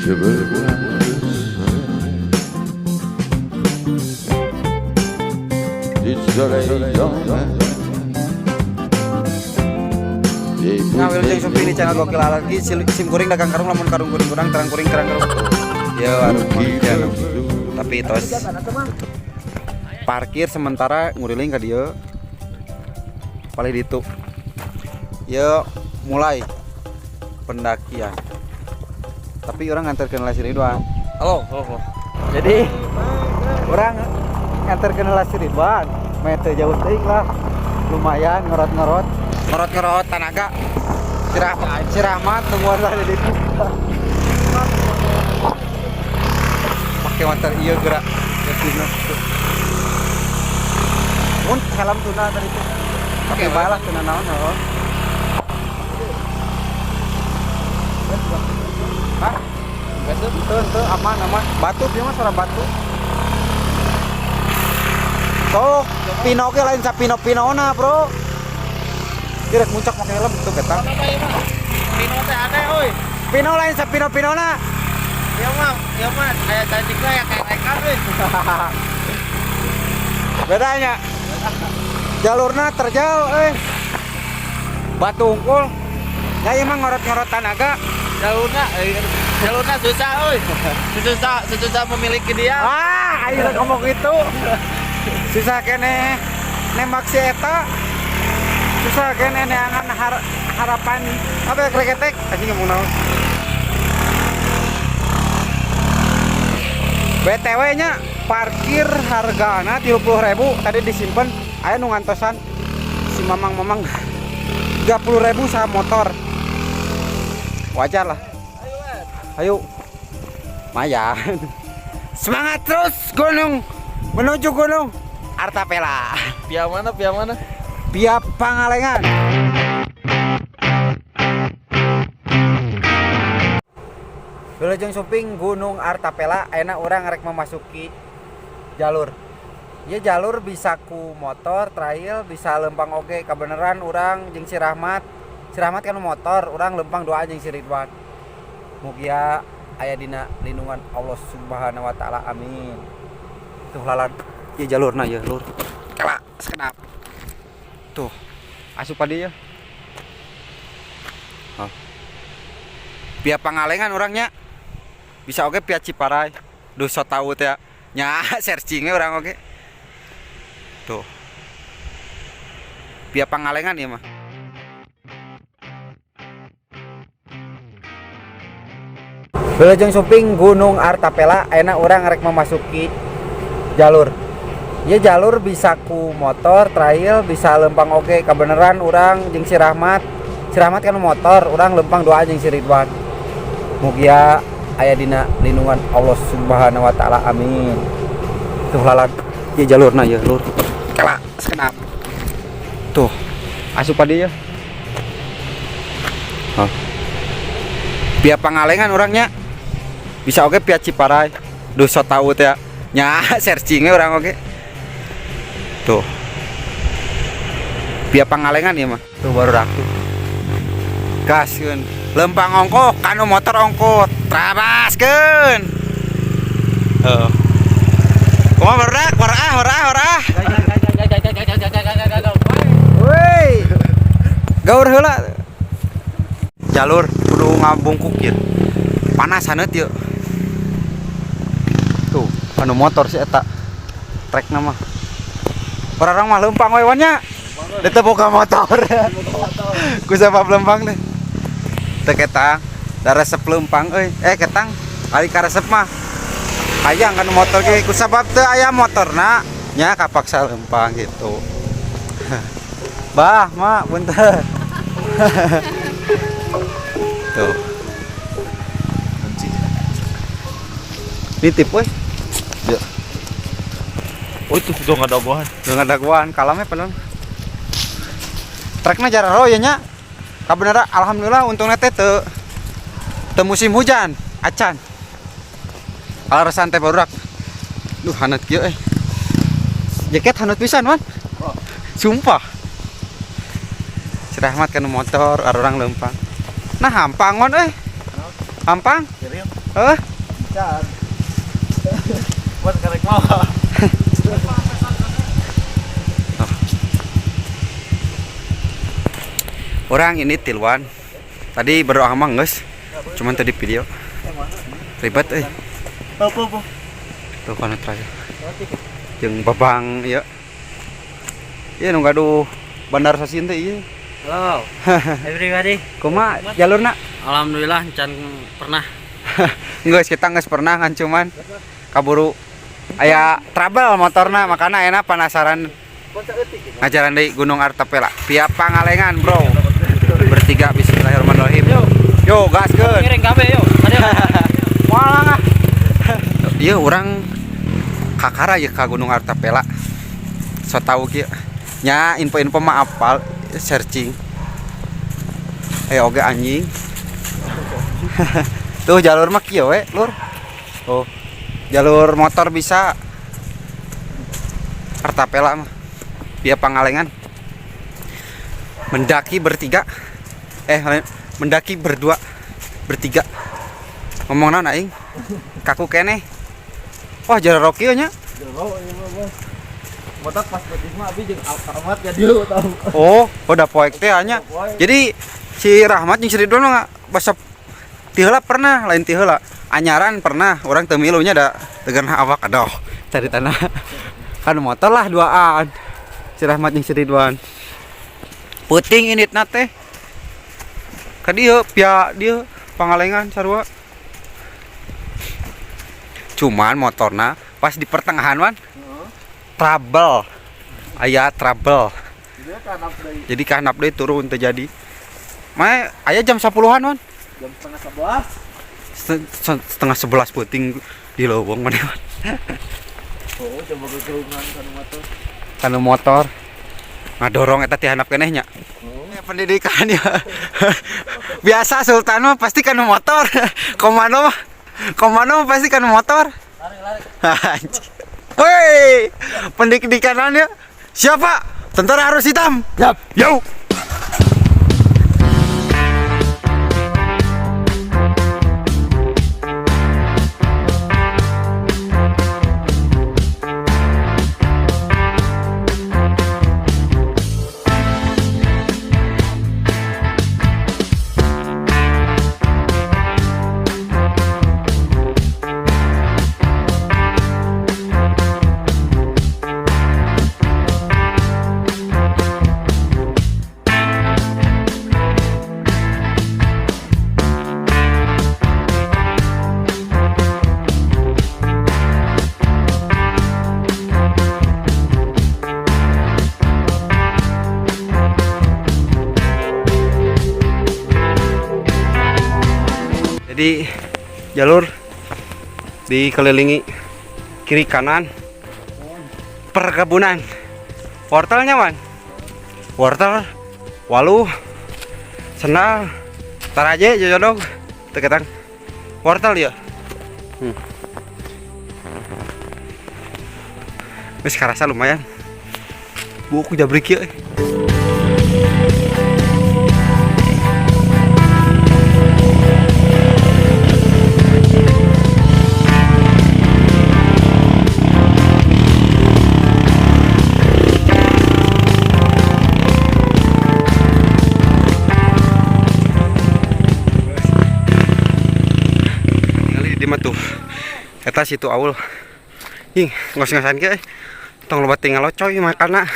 du soleil dans ma Nah, wilujeng sumping di channel Gokil Alergi sim kuring dagang karung lamun karung kuring kurang terang kuring kerang karung. Ya aduh channel. Tapi tos tutup. Parkir sementara nguriling ka dieu. Paling ditu. Ya mulai pendakian. Tapi orang nganterkeun Lasir Ridwan. Halo. Jadi orang nganterkeun Lasir Ridwan. Mete jauh teuing lah. Lumayan ngorot-ngorot tanaga. Si Rahmat tungguan lah di situ. Pakai motor ieu gerak ke sini. Mun helm tuna tadi itu. Pakai balah tuna naon heuh. Hah? Itu aman. Batu dia mah suara batu. Tuh, pino ge lain sa pino-pinona, Bro. Direk muncak pakai helm tuh ketang. Pino teh aneh euy. Pino lain sa pino-pinona. Ya mah aya cantik lah ya kayak ikan euy. Bedanya. Jalurna terjal batu unggul. Ya emang ngorot-ngorot tanaga. Jalurna susah euy. Susah memiliki dia. Ayo ngomong gitu. Susah kene nembak si eta. Susah kene neangan harapan apa kreketek anjing ngomong naon. BTW nya parkir hargana 30.000 tadi disimpen aya nu ngantosan si mamang 30.000 sa motor. Wajar lah. Ayo. Mayan. Semangat terus gunung menuju gunung Artapela. Pia mana? Pia Pangalengan. Wilujeng sumping Gunung Artapela enak orang rek memasuki jalur. Ya jalur bisa ku motor, trail, bisa lempang oge. Kabeneran orang jeung si Rahmat. Si Rahmat kan motor, orang lempang doa jeung si Ridwan. Mugia aya dina lindungan Allah Subhanahu wa taala. Amin. Tuh lalan ieu jalurna ya, lur. Kela sekenap. Tuh, asup padi ya. Oh. Pia Pangalengan orangnya. Bisa oke pia Ciparai. Duh so tau teh nya searchingnya orang oke. Tuh. Pia Pangalengan ya mah. Wilujeng sumping Gunung Artapela enak orang rek memasuki jalur. Ya jalur bisa ku motor, trail, bisa lempang oge. Kabeneran orang jeung si Rahmat. Si Rahmat kan motor, orang lempang doa jeung si Ridwan. Mugia aya dina lindungan Allah Subhanahu wa taala. Amin. Tuh lalan ieu jalurna ya, lur. Kela sekenap. Tuh. Asup padi ya. Oh. Pia Pangalengan orangnya. Bisa oge pia Ciparai. Duh so tau teh nya searchingnya orang oge. Tuh. Pia Pangalengan ya mah. Tuh baru raku. Gaskeun. Lempang ongkot, kanu motor ongkot. Trabaskeun. Heuh. Kumaha barudak? Horah. Woi. Gaur heula. Jalur kudu ngabungkuk ieu. Panas haneut ieu. Tuh, anu motor si eta. Trek nama. Orang mah lempang we nya. Teu boga motor. Ku sabab lempang deh. Teu ketang, da resep lempang euy. Ketang, ari ka resep mah. Hayang kan motor ge ku sabab teu aya motorna nya kapaksa lempang gitu. Bah, mak, punten. Tuh. Nitip we. Ya. Oh itu sudah enggak ada Dagoan, kalamnya pelan. Trekna jararo ya nya. Kabeneran alhamdulillah untungna teh teu musim hujan, acan. Alasan teh barudak. Duh haneut kieu Jaket haneut pisan, Man. Sumpah. Si Rahmat kan motor, orang lempang. Nah, hampang, Man Hampang. Hah? Can. Buat karek mau. Orang ini tiluan. Tadi berdoa emang guys. Cuman tadi video. Ribet Po. Tuh kana terakhir. Jeung babang ieu. Ieu nu gaduh Bandar Sasin teh ieu. Halo. Everybody. Kumaha jalurna? Alhamdulillah can pernah. Geus kita geus pernah kan cuman kaburu aya trouble motorna makana enak penasaran ngajaran di Gunung Artapela via Pangalengan bro bertiga bismillahirrahmanirrahim yo gaskeun Ngiring kabeh yo. moalang ieu urang kakara ye ka Gunung Artapela so tau kieu nya info-info mah apal searching oge anjing tuh jalur mah kieu we lur tuh jalur motor bisa Artapela mah via Pangalengan mendaki bertiga mendaki berdua bertiga ngomong naon aing kaku keneh wah jalur kieu nya Motor pas betis mah abi jeung Rahmat ya dia tahu. oh udah poek teh nya jadi si Rahmat jeung si Ridwan mah basa ti heula pernah lain ti heula anyaran pernah orang teu milunya da tegarna awak aduh cari tanah kan motor lah duaan si Rahmat jeung si Ridwan puting initna teh ka dieu pia dieu Pangalengan sarua cuman motorna pas di pertengahan wan trouble aya trouble jadi kanap deui turun terjadi mae aya jam 10-an wan Jam setengah 11. setengah 11 puting di leuweung maneh wan Oh, coba kegerungan kana motor ngadorong eta ti handap keneh nya pendidikan ya biasa Sultan mah pasti kana motor komando mah pasti kana motor Lari. woi pendidikanannya siapa tentara arus hitam Siap. yo jadi jalur dikelilingi kiri kanan perkebunan wortelnya man wortel walu sendal taraje jodoh teketang wortel ya wis karasa lumayan buku jabrik ya tuh eta situ aul ing ngos-ngosan ke tong loba tinggal coy makana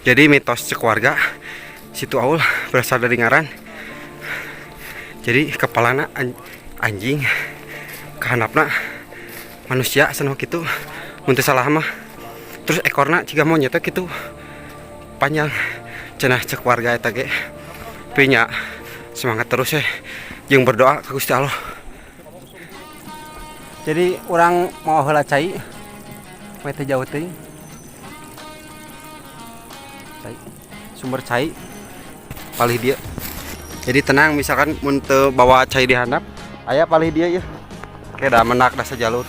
jadi mitos cek warga situ aul berasal dari ngaran jadi kepalana anjing kehandapna manusia sanoh kitu mun teu salah mah terus ekorna ciga monyet kitu panjang cenah cek warga eta ge pinya semangat terus jeung berdoa ka Gusti Allah. Jadi orang mau heula cai we teh jauh teuing cai sumber cai palih dia jadi tenang misalkan mun teu bawa cai di handap aya palih dia ya oke dah menak dah sajalur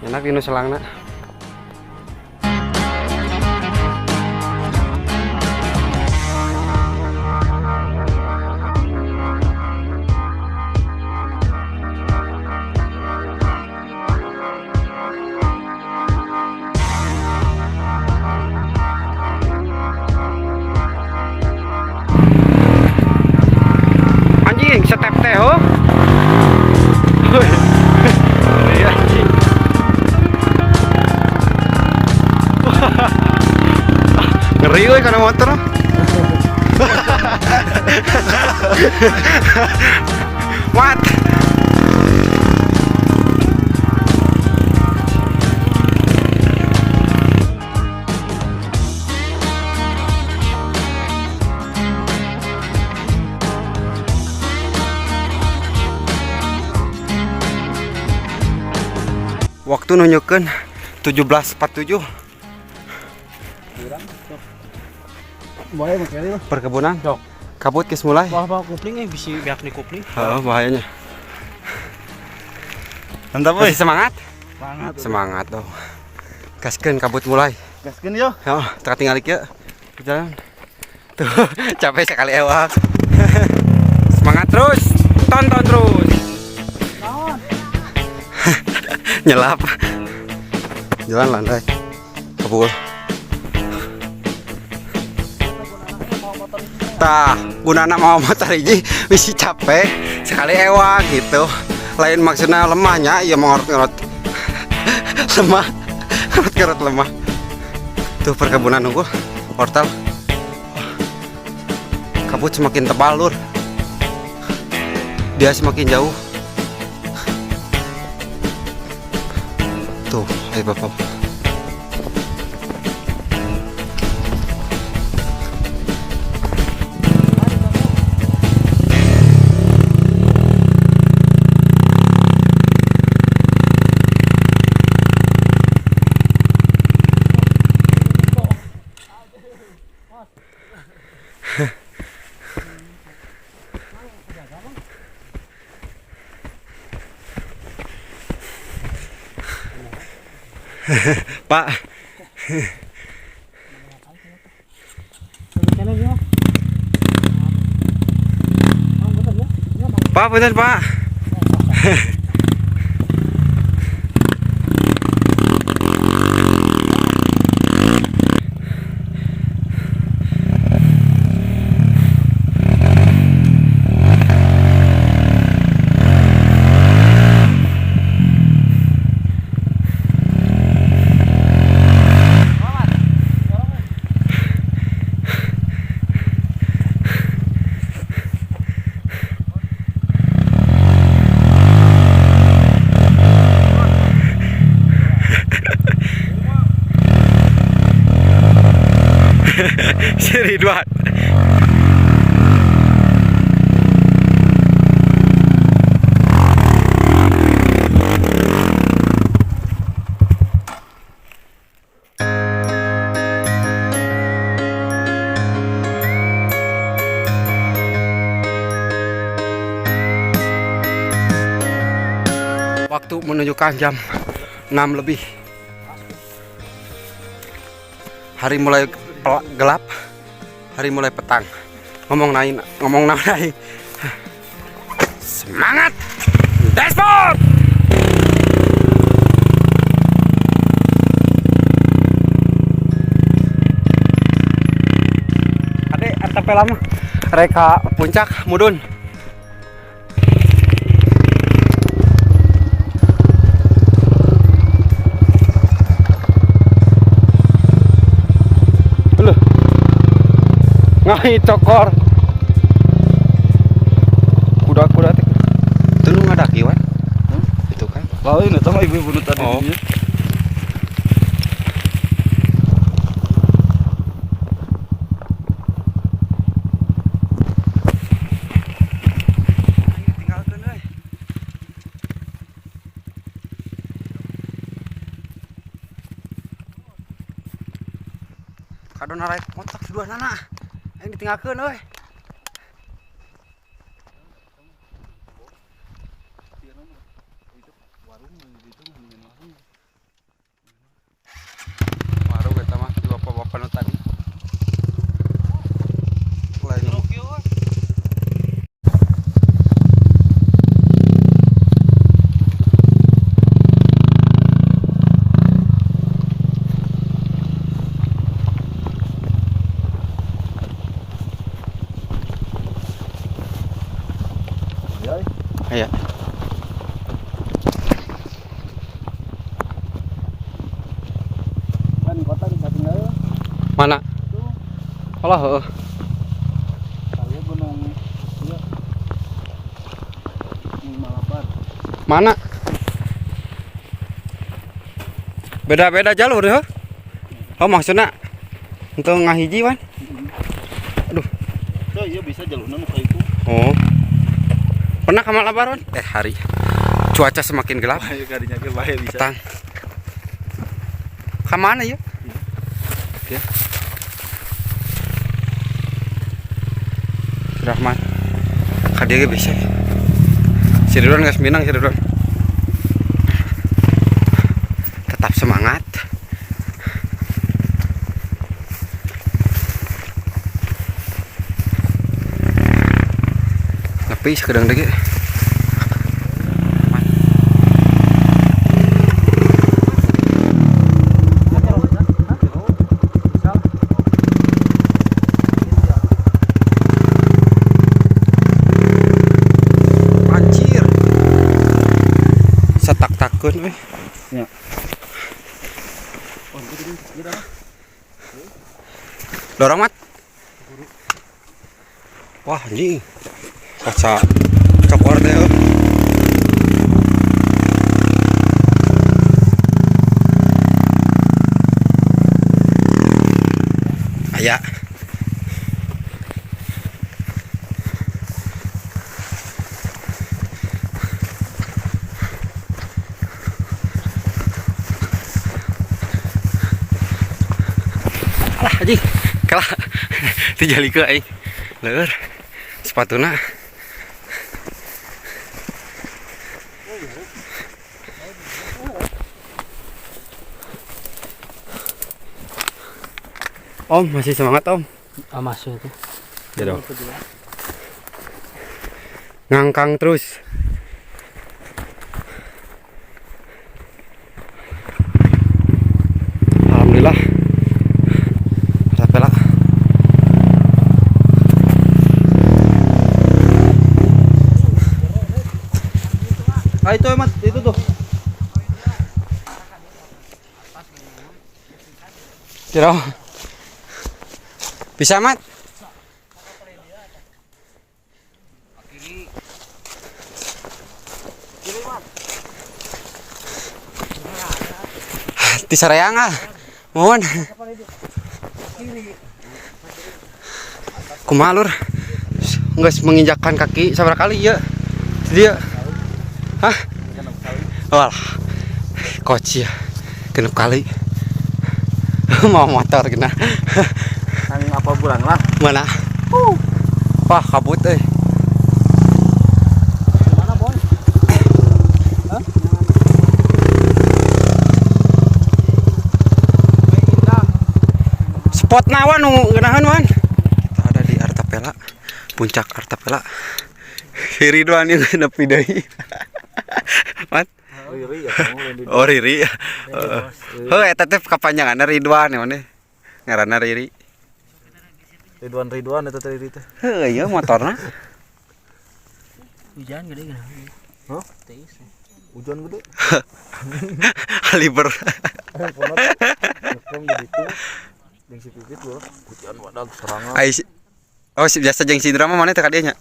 enak dinu selangna Ngeri euy kana motor. What? Waktu nunjukkan 17.47. Boleh makanya Perkebunan. Kabut geus mulai. bawa kopling bisa biak di kopling. Heeh, bahayanya. Mantap Masih semangat? Banget. Semangat dong. Gaskeun kabut mulai. Gaskeun yo. Heeh, tak tinggal ieu. Jalan. Tuh, capek sekali ewak. Semangat terus. Tonton terus. Nyelap. Jalan landai. Kabul. Tah, gunana mau motor hiji bisi capek sekali ewak gitu. Lain maksudnya lemahnya, ya mengorot-ngorot. Lemah. Ngorot-ngorot lemah. Tuh perkebunan nunggu portal. Kabut semakin tebal lur. Dia semakin jauh. Tuh, ayo bapak. Pak. Pak, bener Pak. Si Ridwan. Waktu menunjukkan jam 6 lebih. Hari mulai gelap, hari mulai petang. Ngomong naik. Semangat, dashboard. Ade, RTP lama. Reka puncak mudun. Ngai cokor kuda-kuda itu lu ngadaki wan itu kan Lain eta mah ibu-ibu tadi. Oh. Tinggalkeun euy. Kadona rek motor dua nana. Ini ditinggalkeun euy. Warung eta mah di bapak-bapak nu tadi. Lain. Iya. Kan kota di Batingal. Mana? Tuh. Alah heeh. Saya gunung iya. Gunung Malabar. Mana? Beda-beda jalur ya? Oh maksudnya untuk ngahiji wan? Aduh. Oh iya bisa jalurnya nu kayak itu. Oh. Pernah ke Malabar wan? Hari. Cuaca semakin gelap. Bahaya kadinya ke bahaya bisa. Petang. Kemana ya? Oke. Rahmat. Kadia bisa. Si Ridwan geus minang si Ridwan. Tetap semangat. Tapi sekedang dege. Anjir. Setak-takun weh. Ya. Dorong mat. Wah anjing. Kaca cokor deh. Aya. Alah anjing. Kalah. Dijali ke aing. Leur. Sepatuna. Om masih semangat Om? Masuk itu. Ya dong. Ngangkang terus. Alhamdulillah. Ada pela. Ah itu Mat, itu tuh. Kira. Bisa mat? Di Sareang ah. Mohon. Kumalur. Nggak menginjakkan kaki sabar kali ya. Dia. Hah? Wah. Coach ya. Genep kali. Mau motor kena. Yang apa bulan lah? Mana? Wah kabut Mana boy? Hah? Spot nawan nu geunaheun wan. Kita ada di Artapela. Puncak Artapela. Ridwan yang nepi deui. Mat? Riri ya. Oh Riri. Heuh eta teh kapanjanganna Ridwan ya maneh. Ngaranna Riri. Ridwan eta teh Riri teh. Heuh ieu motorna. Hujan gede gana. Hah? Teis. Hujan gede. Kaliber. Ponot. Ngekem di ditu. Jeung si Pipit lho. Hujan wadag serangan. Oh biasa jeung si Indra mah maneh teh ka dieu nya.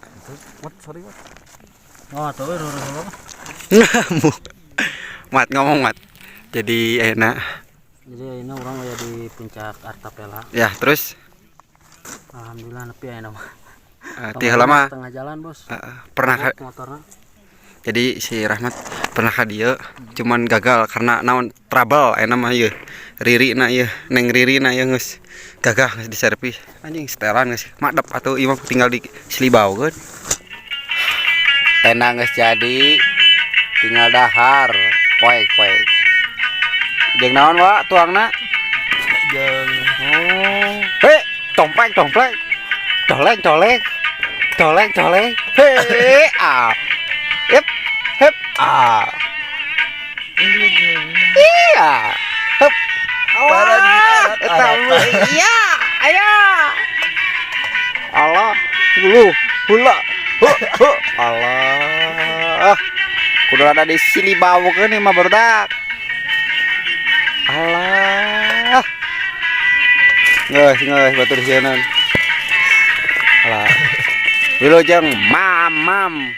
Mat, sorry Mat. Oh, tuh roro. Mat ngomong Mat. Jadi enak. Jadi ini orang aya di puncak Artapela. Ya, terus Alhamdulillah nepi aya nama. Ti heula mah Tengah jalan, Bos. pernah Motorna. jadi si Rahmat pernah ka dieu cuman gagal karena naon trouble aya mah ieu. Riri na ieu, Neng Riri na ieu geus gagah geus diservis. Anjing setelan geus madep atuh ieu mah tinggal di Silibaweun. Tena geus jadi tinggal dahar poek-poek. Jeung naon wa tuangna? Jeung Heh, tomplek. Colek. Heh, ah. Hep, ah. Iya. Hep. Eta iya, aya. Allah, hula. Allah. Kudu ada di sini bawa nih mah barudak. Allah. Geus batur sieun. Alah. Wilujeng mamam.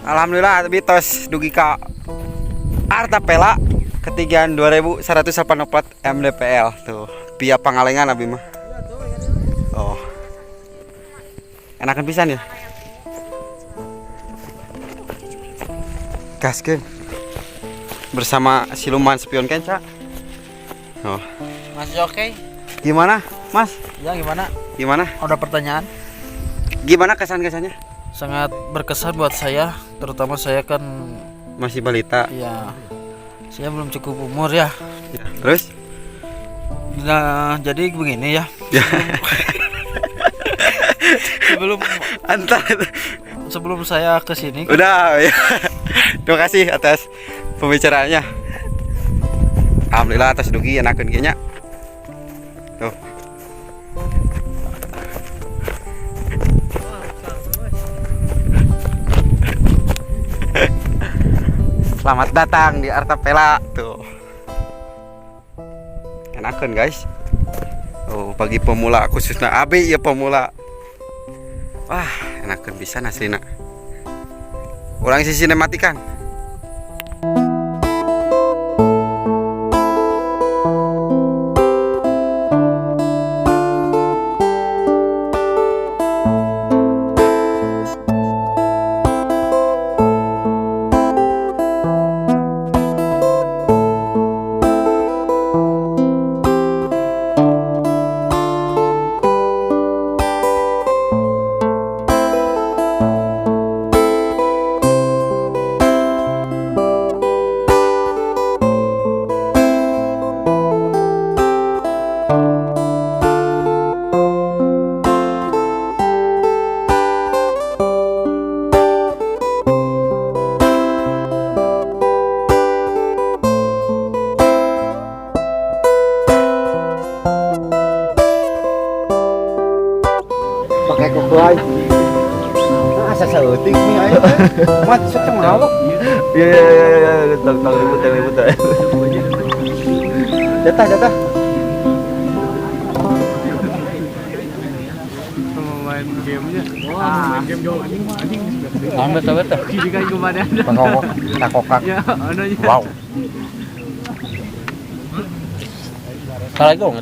Alhamdulillah tapi tos dugi ka Artapela ketinggian 2184 mdpl tuh via Pangalengan abi mah. Oh. Enakan pisan ya. Gaskeun. Bersama siluman spion kenca. Oh. Masih oke? Gimana, Mas? Ya gimana? Gimana? Ada pertanyaan? Gimana kesan-kesannya? Sangat berkesan buat saya, terutama saya kan Masih balita. ya saya belum cukup umur ya. Ya, terus? Nah, jadi begini ya. Sebelum sebelum saya ke sini Udah ya. Terima kasih atas pembicaraannya. Alhamdulillah atas dugi enakeun kieu nya. Tuh. Selamat datang di Artapela tuh. Enakeun guys. Oh, bagi pemula khususnya abi ya pemula. Wah, enakeun pisan aslina. Urang sisi nematikan. Pakai kokoai. Asa saeuting mi ayo. Mat sok mau. Iya, tang ribut. Jatah. Main gamenya. Main game jauh anjing. Betul. Kiri kan kemana? Pangkok takokak. Ya, anu aja. Wow. Salah gong